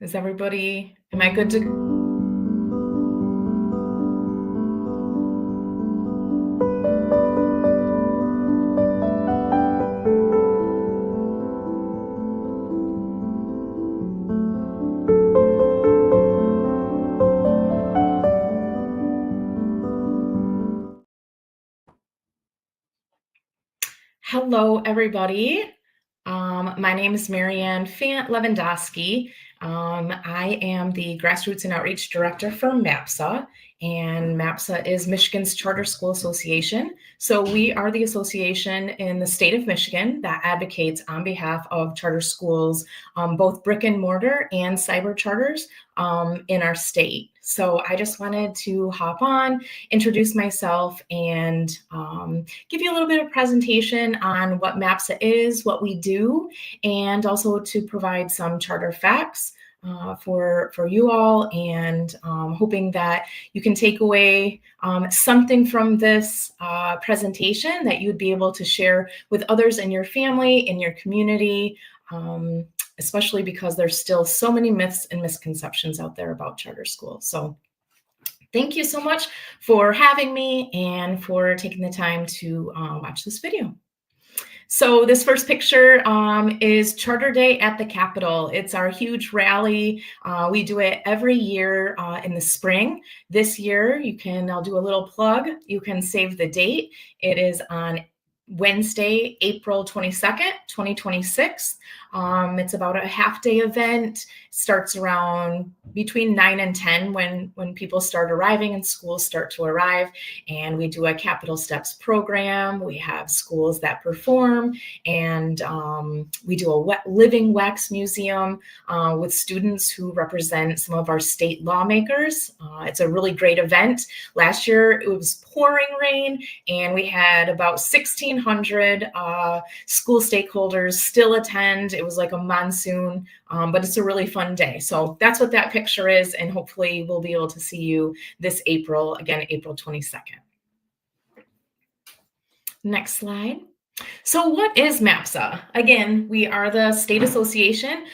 Is everybody, am I good to? Hello, everybody. My name is Marianne Fant Levandoski. I am the Grassroots and Outreach Director for MAPSA, and MAPSA is Michigan's Charter School Association. So we are the association in the state of Michigan that advocates on behalf of charter schools, both brick and mortar and cyber charters in our state. So I just wanted to hop on, introduce myself, and give you a little bit of presentation on what MAPSA is, what we do, and also to provide some charter facts for you all, and hoping that you can take away something from this presentation that you'd be able to share with others in your family, in your community, especially because there's still so many myths and misconceptions out there about charter schools. So thank you so much for having me and for taking the time to watch this video. So this first picture is Charter Day at the Capitol. It's our huge rally. We do it every year in the spring. This year, I'll do a little plug. You can save the date. It is on Wednesday, April 22nd, 2026. It's about a half-day event. Starts around between 9 and 10 when people start arriving and schools start to arrive. And we do a Capital Steps program. We have schools that perform, and we do a living wax museum with students who represent some of our state lawmakers. It's a really great event. Last year, it was pouring rain, and we had about 1,600 school stakeholders still attend. It was like a monsoon, but it's a really fun day. So that's what that picture is, and hopefully we'll be able to see you this April, again, April 22nd. Next slide. So what is MAPSA? Again, we are the state association.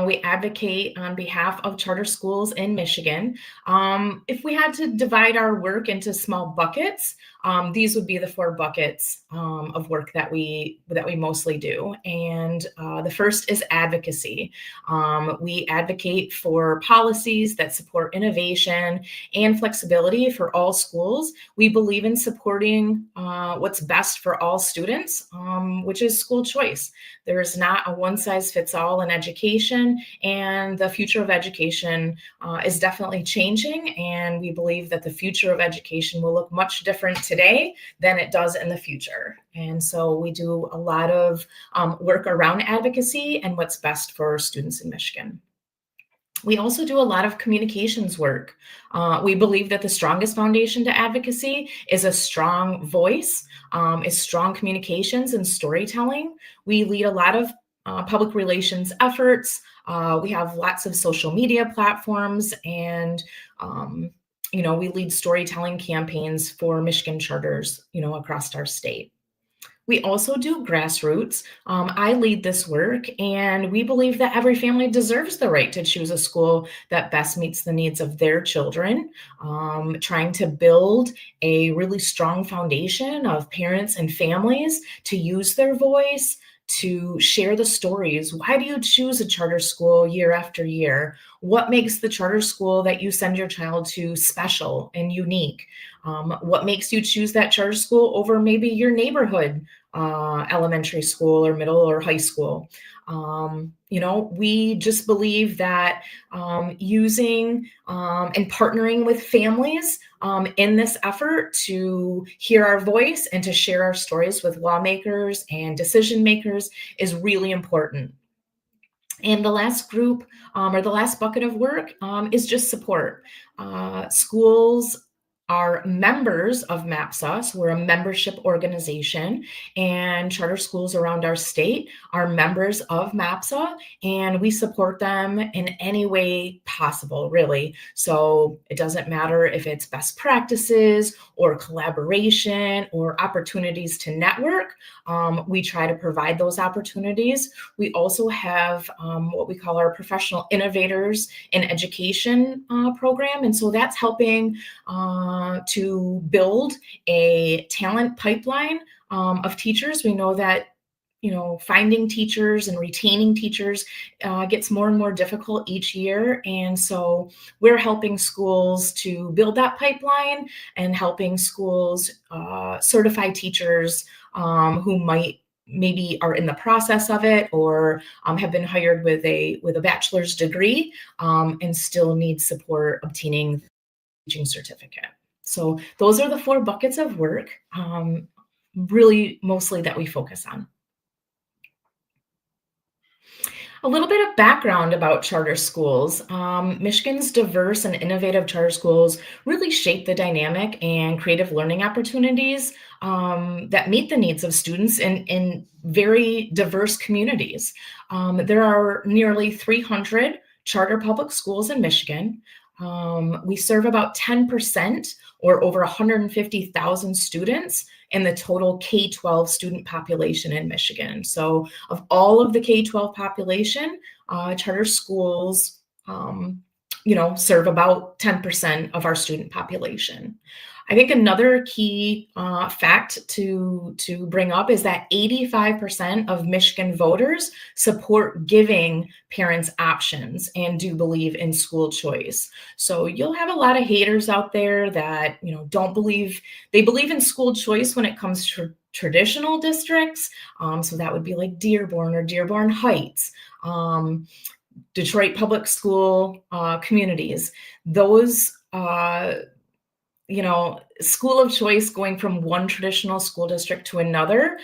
We advocate on behalf of charter schools in Michigan. If we had to divide our work into small buckets, these would be the 4 buckets of work that we mostly do. And the first is advocacy. We advocate for policies that support innovation and flexibility for all schools. We believe in supporting what's best for all students, which is school choice. There is not a one-size-fits-all in education, and the future of education is definitely changing, and we believe that the future of education will look much different today than it does in the future. And so we do a lot of work around advocacy and what's best for students in Michigan. We also do a lot of communications work. We believe that the strongest foundation to advocacy is a strong voice, is strong communications and storytelling. We lead a lot of public relations efforts. We have lots of social media platforms, and we lead storytelling campaigns for Michigan charters, across our state. We also do Grassroots. I lead this work, and we believe that every family deserves the right to choose a school that best meets the needs of their children, trying to build a really strong foundation of parents and families to use their voice, to share the stories. Why do you choose a charter school year after year? What makes the charter school that you send your child to special and unique? What makes you choose that charter school over maybe your neighborhood elementary school or middle or high school? We just believe that using and partnering with families in this effort to hear our voice and to share our stories with lawmakers and decision makers is really important. And the last group or the last bucket of work is just support. Schools are members of MAPSA, so we're a membership organization, and charter schools around our state are members of MAPSA, and we support them in any way possible, really. So it doesn't matter if it's best practices or collaboration or opportunities to network. We try to provide those opportunities. We also have what we call our professional innovators in education program, and so that's helping to build a talent pipeline of teachers. We know that finding teachers and retaining teachers gets more and more difficult each year. And so we're helping schools to build that pipeline and helping schools certify teachers who might maybe are in the process of it or have been hired with a bachelor's degree and still need support obtaining the teaching certificate. So those are the 4 buckets of work, really mostly that we focus on. A little bit of background about charter schools. Michigan's diverse and innovative charter schools really shape the dynamic and creative learning opportunities that meet the needs of students in very diverse communities. There are nearly 300 charter public schools in Michigan. We serve about 10% or over 150,000 students in the total K-12 student population in Michigan. So of all of the K-12 population, charter schools, serve about 10% of our student population. I think another key fact to bring up is that 85% of Michigan voters support giving parents options and do believe in school choice. So you'll have a lot of haters out there that don't believe in school choice when it comes to traditional districts. So that would be like Dearborn or Dearborn Heights. Detroit public school communities. Those school of choice going from one traditional school district to another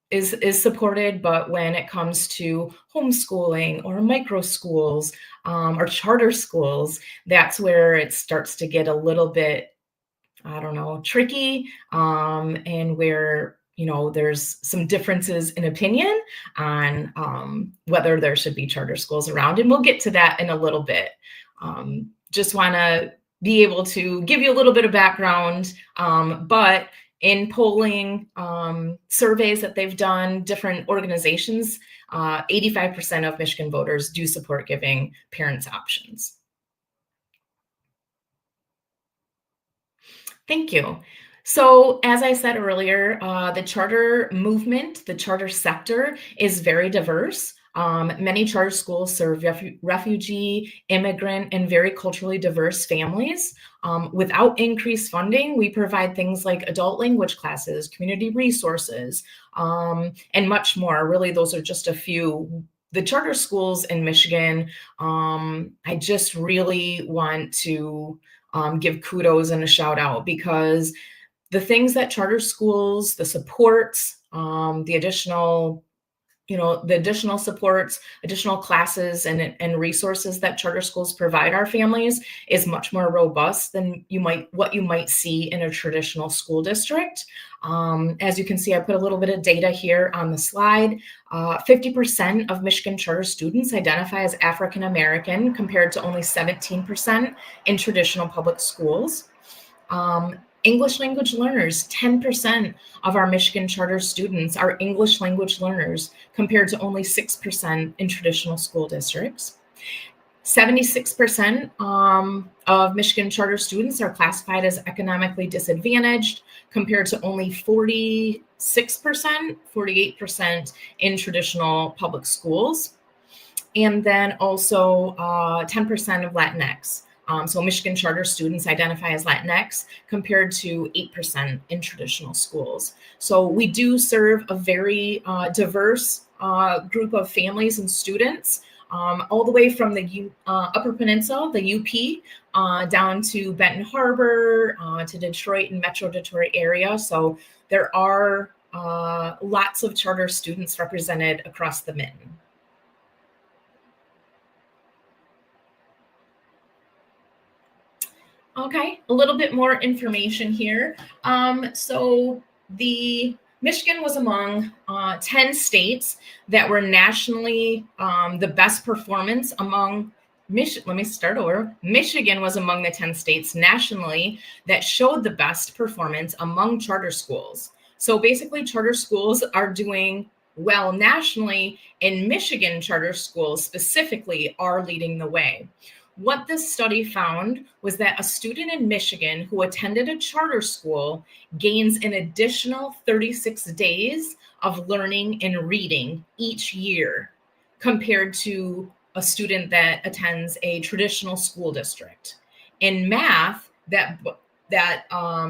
is supported, but when it comes to homeschooling or micro schools or charter schools, that's where it starts to get a little bit, tricky, and where there's some differences in opinion on whether there should be charter schools around, and we'll get to that in a little bit. Just want to be able to give you a little bit of background, but in polling surveys that they've done, different organizations, 85% of Michigan voters do support giving parents options. Thank you. So, as I said earlier, the charter movement, the charter sector is very diverse. Many charter schools serve refugee, immigrant, and very culturally diverse families. Without increased funding, we provide things like adult language classes, community resources, and much more. Really, those are just a few. The charter schools in Michigan, I just really want to give kudos and a shout out, because the things that charter schools, the supports, the additional supports, additional classes and resources that charter schools provide our families is much more robust than what you might see in a traditional school district. As you can see, I put a little bit of data here on the slide. 50% of Michigan charter students identify as African American, compared to only 17% in traditional public schools. English language learners, 10% of our Michigan charter students are English language learners, compared to only 6% in traditional school districts. 76% of Michigan charter students are classified as economically disadvantaged, compared to only 48% in traditional public schools. And then also 10% of Latinx. So Michigan charter students identify as Latinx, compared to 8% in traditional schools. So we do serve a very diverse group of families and students, all the way from the Upper Peninsula, the UP, down to Benton Harbor, to Detroit and Metro Detroit area. So there are lots of charter students represented across the mitten. Okay, a little bit more information here. So the Michigan was among 10 states that were nationally the best performance among let me start over. Michigan was among the 10 states nationally that showed the best performance among charter schools. So basically, charter schools are doing well nationally, and Michigan charter schools specifically are leading the way. What this study found was that a student in Michigan who attended a charter school gains an additional 36 days of learning and reading each year compared to a student that attends a traditional school district. In math, that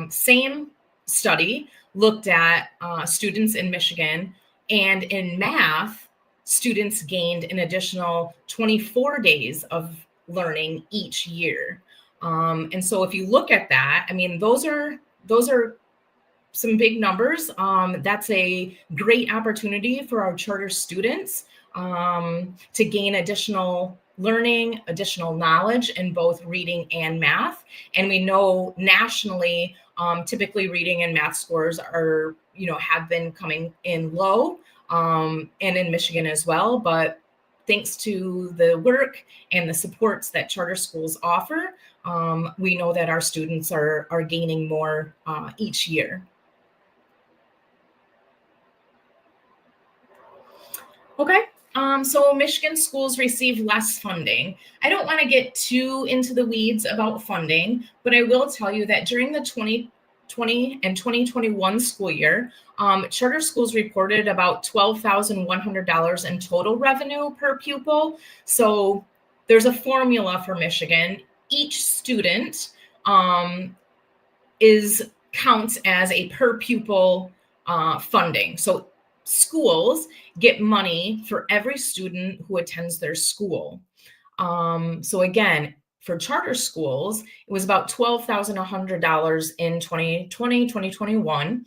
same study looked at students in Michigan, and in math, students gained an additional 24 days of learning each year. And so if you look at that, I mean, those are some big numbers. That's a great opportunity for our charter students to gain additional learning, additional knowledge in both reading and math. And we know nationally, typically reading and math scores are, have been coming in low, and in Michigan as well. But thanks to the work and the supports that charter schools offer, we know that our students are gaining more each year. Okay. So Michigan schools receive less funding. I don't want to get too into the weeds about funding, but I will tell you that during the 2020 and 2021 school year, charter schools reported about $12,100 in total revenue per pupil. So there's a formula for Michigan. Each student counts as a per pupil funding. So schools get money for every student who attends their school. So again, for charter schools, it was about $12,100 in 2020, 2021,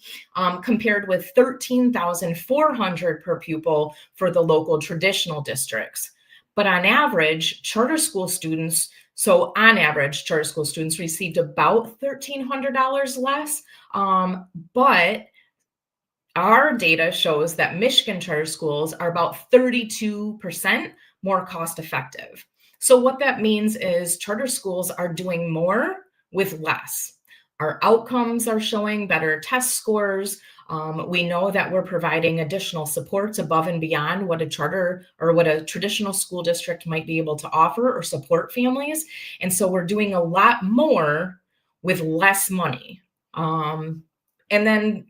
compared with $13,400 per pupil for the local traditional districts. But on average, charter school students received about $1,300 less. But our data shows that Michigan charter schools are about 32% more cost effective. So what that means is charter schools are doing more with less. Our outcomes are showing better test scores. We know that we're providing additional supports above and beyond what a charter or what a traditional school district might be able to offer or support families. And so we're doing a lot more with less money. And then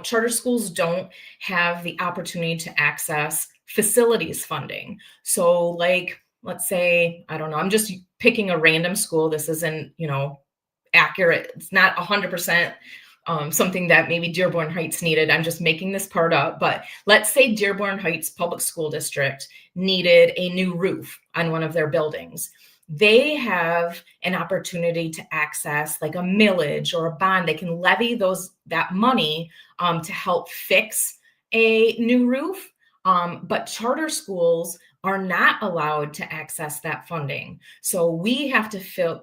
charter schools don't have the opportunity to access facilities funding. So like, let's say, I don't know, I'm just picking a random school. This isn't, accurate. It's not 100% something that maybe Dearborn Heights needed. I'm just making this part up. But let's say Dearborn Heights Public School District needed a new roof on one of their buildings. They have an opportunity to access like a millage or a bond. They can levy that money to help fix a new roof. But charter schools are not allowed to access that funding. So we have to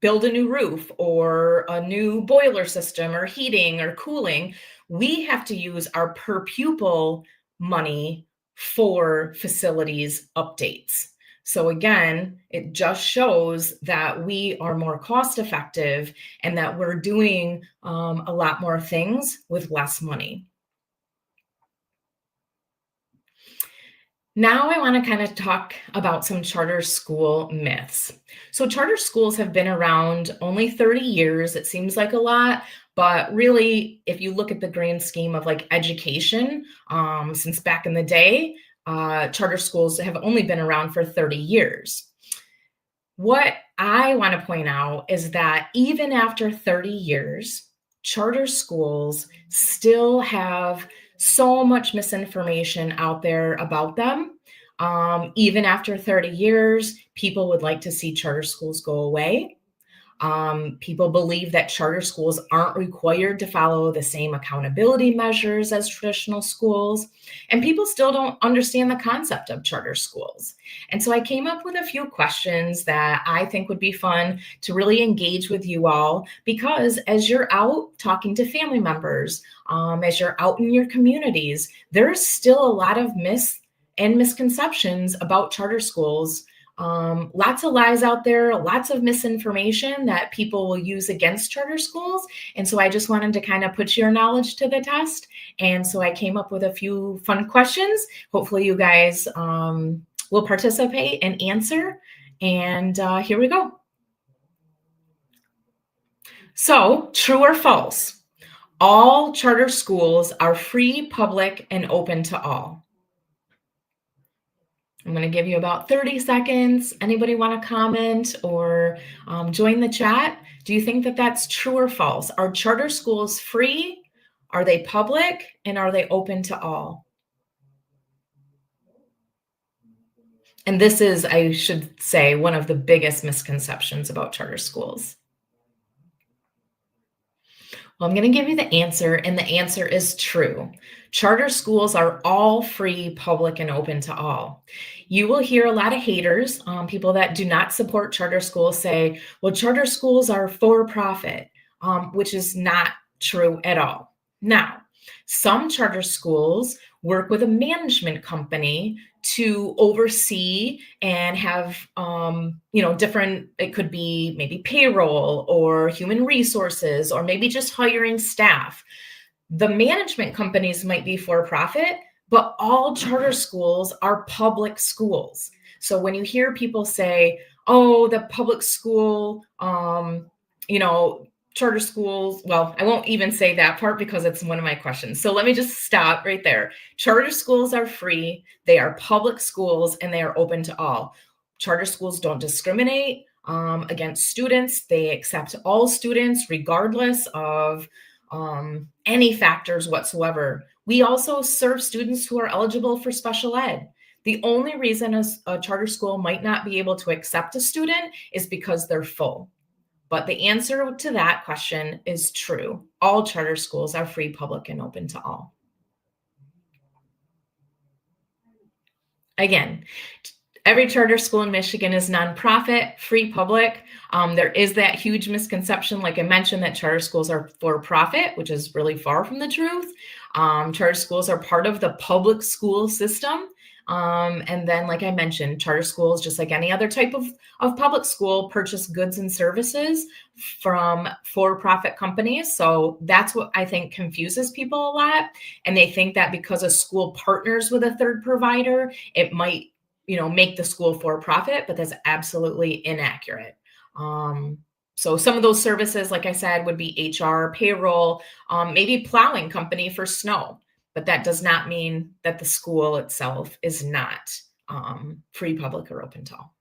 build a new roof or a new boiler system or heating or cooling. We have to use our per pupil money for facilities updates. So again, it just shows that we are more cost effective and that we're doing a lot more things with less money. Now I want to kind of talk about some charter school myths. So charter schools have been around only 30 years. It seems like a lot, but really, if you look at the grand scheme of like education, since back in the day, charter schools have only been around for 30 years. What I want to point out is that even after 30 years, charter schools still have so much misinformation out there about them. Even after 30 years, people would like to see charter schools go away. People believe that charter schools aren't required to follow the same accountability measures as traditional schools. And people still don't understand the concept of charter schools. And so I came up with a few questions that I think would be fun to really engage with you all, because as you're out talking to family members, as you're out in your communities, there's still a lot of myths and misconceptions about charter schools. Lots of lies out there, lots of misinformation that people will use against charter schools. And so I just wanted to kind of put your knowledge to the test. And so I came up with a few fun questions. Hopefully you guys will participate and answer. And here we go. So, true or false? All charter schools are free, public, and open to all. I'm going to give you about 30 seconds. Anybody want to comment or join the chat? Do you think that that's true or false? Are charter schools free? Are they public? And are they open to all? And this is, I should say, one of the biggest misconceptions about charter schools. Well, I'm going to give you the answer, and the answer is true. Charter schools are all free, public, and open to all. You will hear a lot of haters, people that do not support charter schools say, well, charter schools are for profit, which is not true at all. Now, some charter schools work with a management company to oversee and have, different, it could be maybe payroll or human resources, or maybe just hiring staff. The management companies might be for profit, but all charter schools are public schools. So when you hear people say, oh, the public school, charter schools, well, I won't even say that part because it's one of my questions. So let me just stop right there. Charter schools are free, they are public schools, and they are open to all. Charter schools don't discriminate against students. They accept all students regardless of any factors whatsoever. We also serve students who are eligible for special ed. The only reason a charter school might not be able to accept a student is because they're full. But the answer to that question is true. All charter schools are free, public, and open to all. Again, every charter school in Michigan is nonprofit, free, public. There is that huge misconception, like I mentioned, that charter schools are for profit, which is really far from the truth. Charter schools are part of the public school system. And then, like I mentioned, charter schools, just like any other type of public school, purchase goods and services from for-profit companies. So that's what I think confuses people a lot. And they think that because a school partners with a third provider, it might, make the school for profit, but that's absolutely inaccurate. So some of those services, like I said, would be HR, payroll, maybe plowing company for snow. But that does not mean that the school itself is not free, public, or open to all.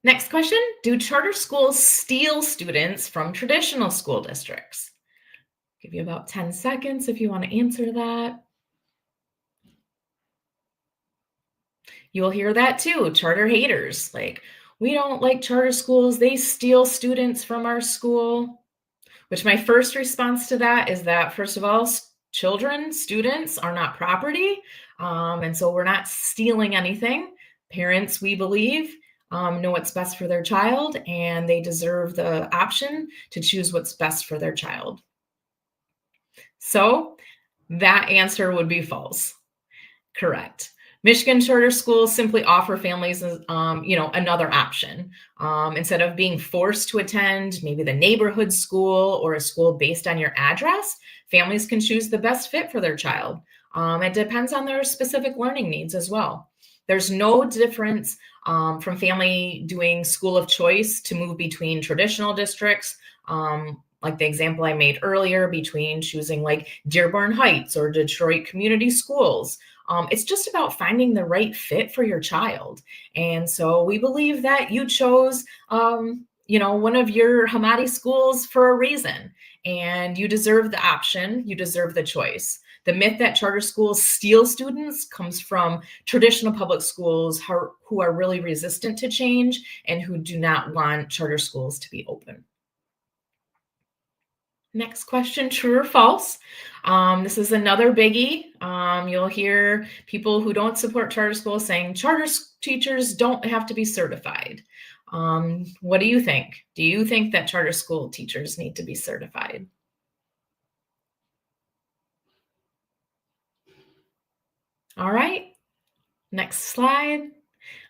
Next question, do charter schools steal students from traditional school districts? Give you about 10 seconds if you want to answer that. You'll hear that too, charter haters, like, we don't like charter schools, they steal students from our school. Which my first response to that is that, first of all, students are not property. And so we're not stealing anything. Parents, we believe, know what's best for their child, and they deserve the option to choose what's best for their child. So that answer would be false. Correct. Michigan charter schools simply offer families, another option. Instead of being forced to attend maybe the neighborhood school or a school based on your address, families can choose the best fit for their child. It depends on their specific learning needs as well. There's no difference from family doing school of choice to move between traditional districts, like the example I made earlier, between choosing like Dearborn Heights or Detroit Community Schools. It's just about finding the right fit for your child. And so we believe that you chose, one of your Hamadi schools for a reason, and you deserve the option, you deserve the choice. The myth that charter schools steal students comes from traditional public schools who are really resistant to change and who do not want charter schools to be open. Next question, true or false? This is another biggie. You'll hear people who don't support charter schools saying charter teachers don't have to be certified. What do you think? Do you think that charter school teachers need to be certified? All right, next slide.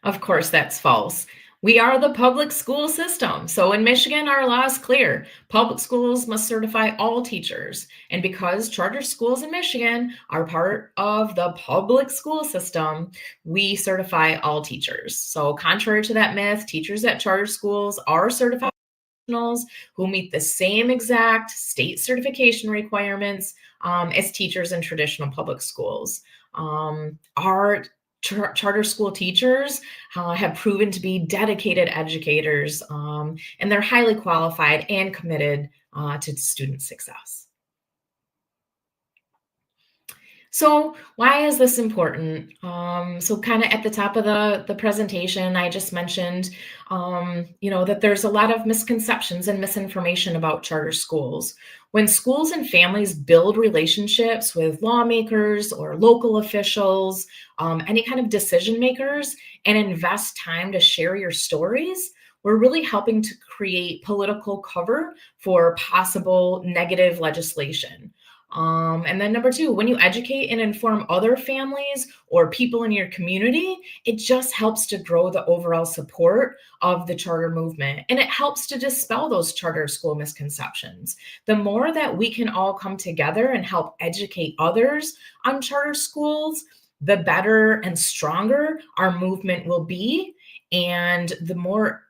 Of course, that's false. We are the public school system. So in Michigan, our law is clear. Public schools must certify all teachers. And because charter schools in Michigan are part of the public school system, we certify all teachers. So contrary to that myth, teachers at charter schools are certified professionals who meet the same exact state certification requirements as teachers in traditional public schools. Our charter school teachers have proven to be dedicated educators, and they're highly qualified and committed to student success. So why is this important? So kind of at the top of the presentation, I just mentioned, that there's a lot of misconceptions and misinformation about charter schools. When schools and families build relationships with lawmakers or local officials, any kind of decision makers, and invest time to share your stories, we're really helping to create political cover for possible negative legislation. And then number two, when you educate and inform other families or people in your community, it just helps to grow the overall support of the charter movement. And it helps to dispel those charter school misconceptions. The more that we can all come together and help educate others on charter schools, the better and stronger our movement will be. And the more,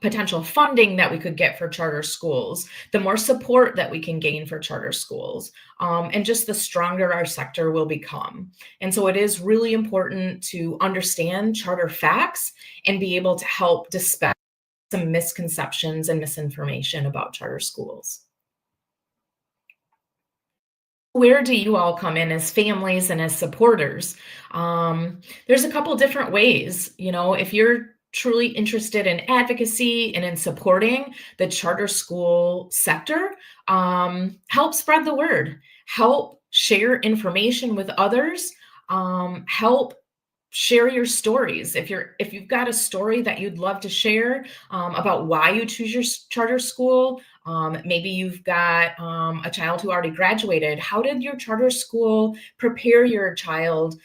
potential funding that we could get for charter schools, the more support that we can gain for charter schools, and just the stronger our sector will become. And so it is really important to understand charter facts and be able to help dispel some misconceptions and misinformation about charter schools. Where do you all come in as families and as supporters? There's a couple different ways. If you're truly interested in advocacy and in supporting the charter school sector, help spread the word, help share information with others, help share your stories. If you've got a story that you'd love to share about why you choose your charter school, maybe you've got a child who already graduated. How did your charter school prepare your child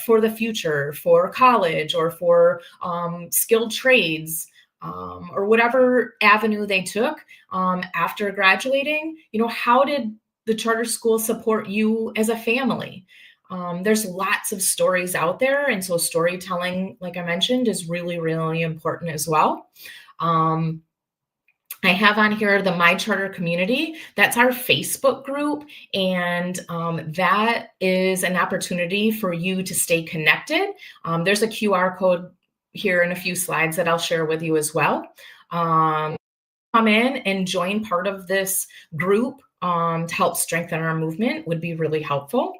for the future, for college, or for skilled trades, or whatever avenue they took after graduating? How did the charter school support you as a family? There's lots of stories out there. And so storytelling, like I mentioned, is really, really important as well. I have on here the My Charter Community. That's our Facebook group. And that is an opportunity for you to stay connected. There's a QR code here in a few slides that I'll share with you as well. Come in and join part of this group to help strengthen our movement would be really helpful.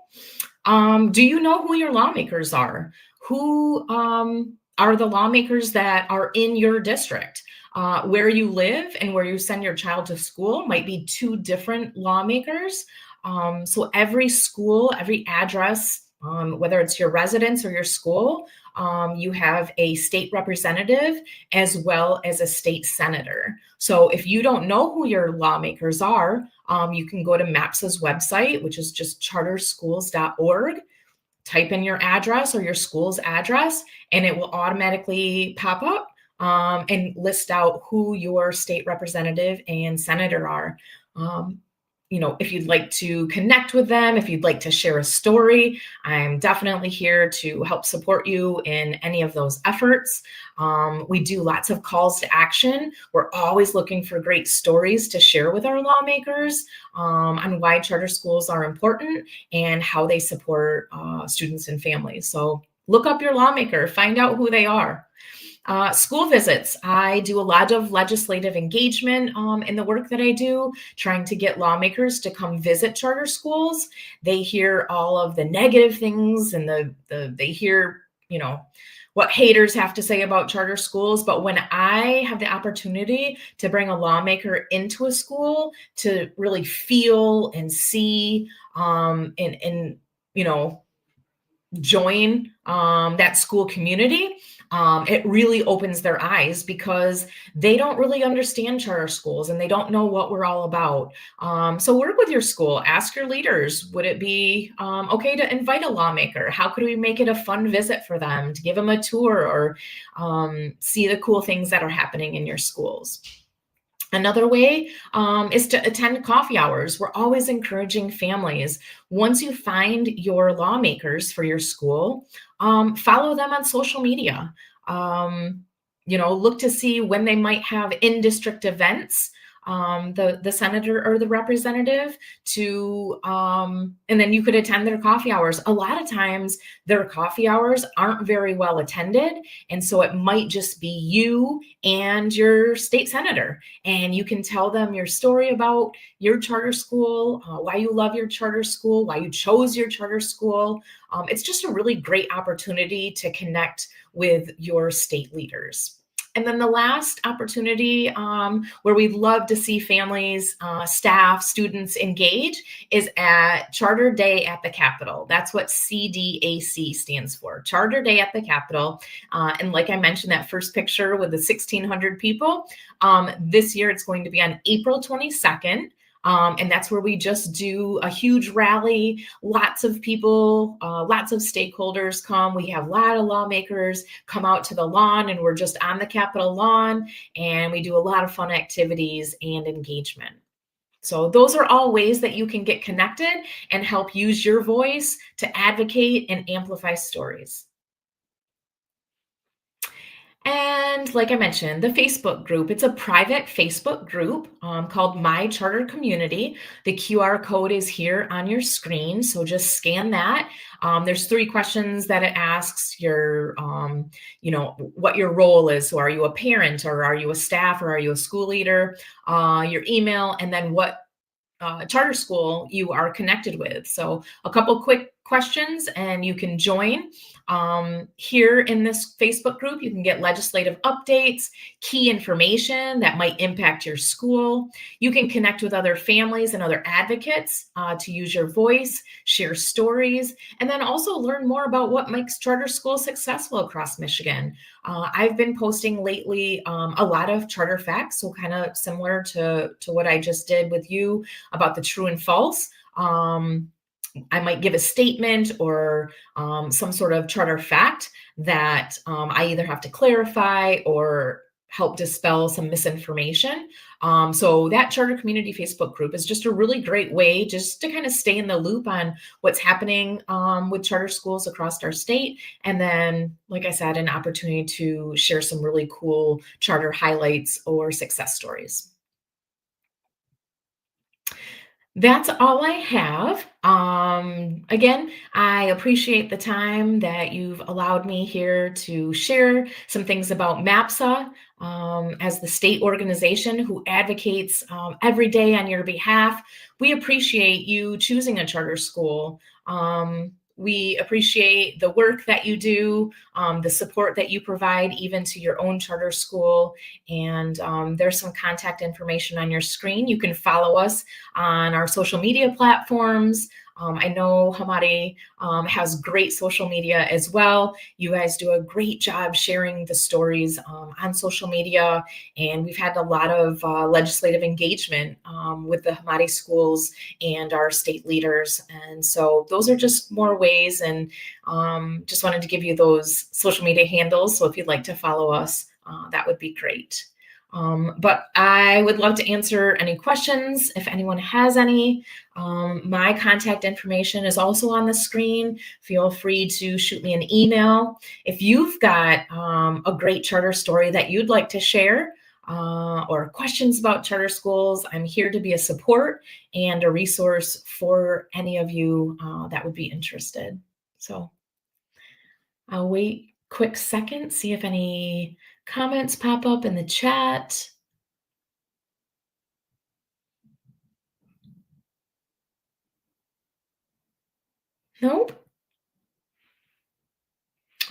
Do you know who your lawmakers are? Who are the lawmakers that are in your district? Where you live and where you send your child to school might be two different lawmakers. So every school, every address, whether it's your residence or your school, you have a state representative as well as a state senator. So if you don't know who your lawmakers are, you can go to MAPSA's website, which is just charterschools.org, type in your address or your school's address, and it will automatically pop up and list out who your state representative and senator are. If you'd like to connect with them, if you'd like to share a story, I'm definitely here to help support you in any of those efforts. We do lots of calls to action. We're always looking for great stories to share with our lawmakers on why charter schools are important and how they support students and families. So look up your lawmaker, find out who they are. School visits. I do a lot of legislative engagement in the work that I do, trying to get lawmakers to come visit charter schools. They hear all of the negative things and they hear, what haters have to say about charter schools. But when I have the opportunity to bring a lawmaker into a school to really feel and see and join that school community, it really opens their eyes because they don't really understand charter schools and they don't know what we're all about. So work with your school, ask your leaders, would it be okay to invite a lawmaker? How could we make it a fun visit for them, to give them a tour or see the cool things that are happening in your schools? Another way is to attend coffee hours. We're always encouraging families. Once you find your lawmakers for your school, follow them on social media. Look to see when they might have in-district events. The senator or the representative and then you could attend their coffee hours. A lot of times their coffee hours aren't very well attended. And so it might just be you and your state senator. And you can tell them your story about your charter school, why you love your charter school, why you chose your charter school. It's just a really great opportunity to connect with your state leaders. And then the last opportunity where we'd love to see families, staff, students engage is at Charter Day at the Capitol. That's what CDAC stands for, Charter Day at the Capitol. And like I mentioned, that first picture with the 1,600 people, this year it's going to be on April 22nd. And that's where we just do a huge rally. Lots of people, lots of stakeholders come. We have a lot of lawmakers come out to the lawn, and we're just on the Capitol lawn, and we do a lot of fun activities and engagement. So those are all ways that you can get connected and help use your voice to advocate and amplify stories. And like I mentioned, the Facebook group, it's a private Facebook group called My Charter Community. The QR code is here on your screen, so just scan that. There's 3 questions that it asks what your role is. So are you a parent, or are you a staff, or are you a school leader? Your email, and then what charter school you are connected with. So a couple quick questions and you can join. Here in this Facebook group, you can get legislative updates, key information that might impact your school. You can connect with other families and other advocates to use your voice, share stories, and then also learn more about what makes charter schools successful across Michigan. I've been posting lately a lot of charter facts, so kind of similar to what I just did with you about the true and false. I might give a statement or some sort of charter fact that I either have to clarify or help dispel some misinformation. So that charter community Facebook group is just a really great way just to kind of stay in the loop on what's happening with charter schools across our state. And then, like I said, an opportunity to share some really cool charter highlights or success stories. That's all I have. Again, I appreciate the time that you've allowed me here to share some things about MAPSA as the state organization who advocates every day on your behalf. We appreciate you choosing a charter school. We appreciate the work that you do, the support that you provide even to your own charter school. And there's some contact information on your screen. You can follow us on our social media platforms. I know Hamari has great social media as well. You guys do a great job sharing the stories on social media, and we've had a lot of legislative engagement with the Hamari schools and our state leaders. And so those are just more ways, and just wanted to give you those social media handles. So if you'd like to follow us, that would be great. But I would love to answer any questions if anyone has any. My contact information is also on the screen. Feel free to shoot me an email. If you've got a great charter story that you'd like to share or questions about charter schools, I'm here to be a support and a resource for any of you that would be interested. So I'll wait a quick second, see if any comments pop up in the chat? Nope.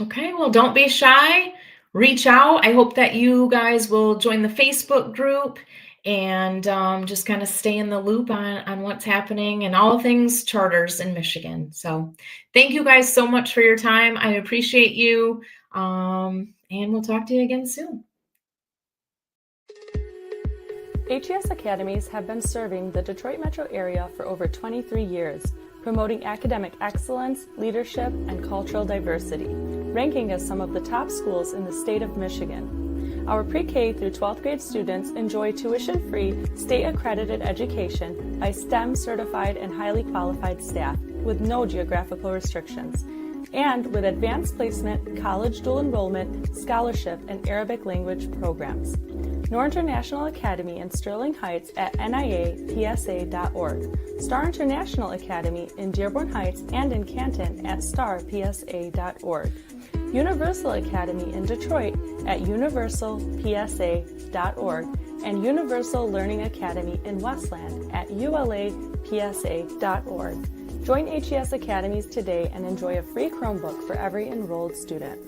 Okay, well, don't be shy. Reach out. I hope that you guys will join the Facebook group and just kind of stay in the loop on what's happening and all things charters in Michigan. So thank you guys so much for your time. I appreciate you. And we'll talk to you again soon. HES Academies have been serving the Detroit metro area for over 23 years, promoting academic excellence, leadership, and cultural diversity, ranking as some of the top schools in the state of Michigan. Our pre-K through 12th grade students enjoy tuition-free, state-accredited education by STEM-certified and highly qualified staff with no geographical restrictions, and with advanced placement, college dual enrollment, scholarship, and Arabic language programs. Nor International Academy in Sterling Heights at niapsa.org, Star International Academy in Dearborn Heights and in Canton at starpsa.org, Universal Academy in Detroit at universalpsa.org, and Universal Learning Academy in Westland at ulapsa.org. Join HES Academies today and enjoy a free Chromebook for every enrolled student.